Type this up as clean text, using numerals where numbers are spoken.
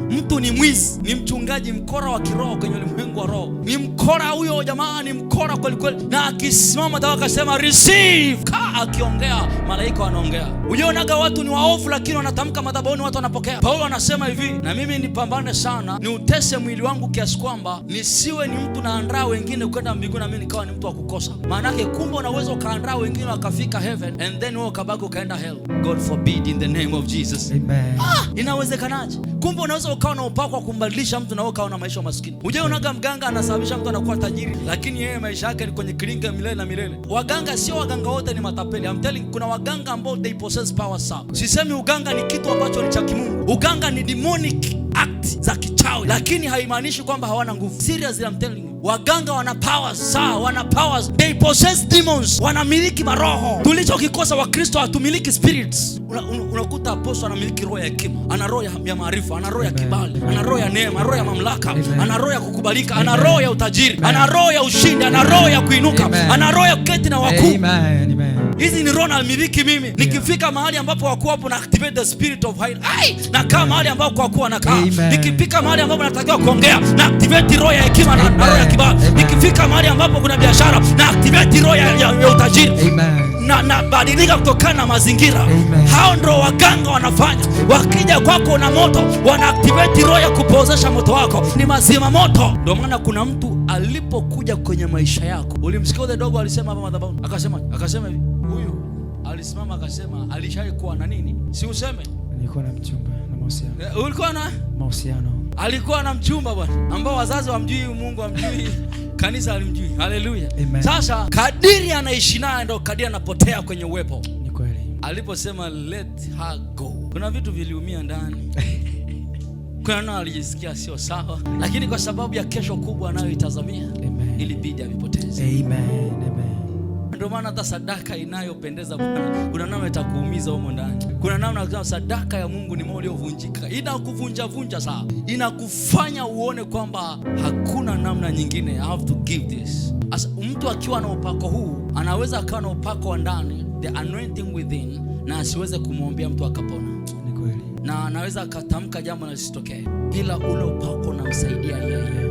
Mtu ni mwizi, ni mchungaji mkora wa kiroho kwenye ulimwengu wa roho. Ni mkora huyo jamaa, ni mkora kweli kweli. Na akisimama dawa akasema receive, akiongea malaika wanaongea. Unaonaga watu ni waovu lakini wanatamka madhabahuni watu wanapokea. Paulo anasema hivi, na mimi nipambane sana, ni utese mwili wangu kiasi kwamba nisiwe ni mtu naandaa wengine kwenda mbinguni na mimi nikawa ni mtu wa kukosa. Maana yake kumbe unaweza ukaandaa wengine wakafika heaven and then wewe ukabaki ukaenda hell. God forbid in the name of Jesus. Amen. Inawezekanaje? Kumbe unaweza ukawa na upako wa kumbadilisha mtu na wewe ukawa na maisha maskini. Unaonaga mganga anasababisha mtu anakuwa tajiri lakini yeye maisha yake ni kwenye kilinga milele na milele. Waganga sio waganga wote ni matapeli. I'm telling, kuna waganga ambao they possess power sana. Sisemi uganga ni kitu ambacho ni cha kimungu. Uganga ni demonic act za kichawi, lakini haimaanishi kwamba hawana nguvu. Seriously I'm telling you. Waganga wana powers, sawa, wana powers. They possess demons, wanamiliki maroho. Tulichokikosa Wakristo hatumiliki spirits. Unakuta apostle anamiliki roho ya hekima, ana roho ya maarifa, ana roho ya kibali, ana roho ya neema, roho ya mamlaka, ana roho ya kukubalika, ana roho ya utajiri, ana roho ya ushindi, ana roho ya kuinuka, ana roho ya kuketi na wakuu. Hizi ni roho namiliki mimi. Nikifika mahali ambapo wakuu hapo na activate the spirit of high. Na kama mahali ambapo wakuu wanakaa. Nikifika mahali ambapo natakiwa kuongea na activate roho ya hekima na roho ya kibali. Nikifika mahali ambapo kuna biashara na activate roho ya utajiri. Na badilika kutokana na mazingira. Hao ndio waganga wanafanya. Wakija kwako na moto, wana activate roho ya kupozesha moto wako. Ni mazima moto. Ndio maana kuna mtu alipokuja kwenye maisha yako, ulimsikia yule dogo alisema hapa madhabahuni, akasema hivi, huyu alisimama akasema alishawahi kuwa na nini? Si useme nilikuwa na mchumba na mahusiano. Ulikuwa na mahusiano? Alikuwa na mchumba bwana, ambao wazazi wamjui, Mungu amjui, kanisa alimjui. Haleluya. Sasa kadiri anaishi naye ndio kadiri anapotea kwenye uwepo. Ni kweli. Aliposema let her go, kuna vitu viliumia ndani. Kuna nao alijisikia sio sawa, lakini kwa sababu ya kesho kubwa anayoitazamia ilibidi avipoteze. Amen. Ndio maana hata sadaka inayopendeza Bwana, kuna namna itakuumiza huko ndani. Kuna namna kama sadaka ya Mungu ni moyo uliovunjika, inakuvunja vunja sana, inakufanya uone kwamba hakuna namna nyingine, I have to give this. As mtu akiwa na upako huu anaweza akawa na upako wa ndani, the anointing within, na asiweze kumwombea mtu akapona. Ni kweli. Na anaweza akatamka jambo na lisitokee, ila ule upako unamsaidia yeye.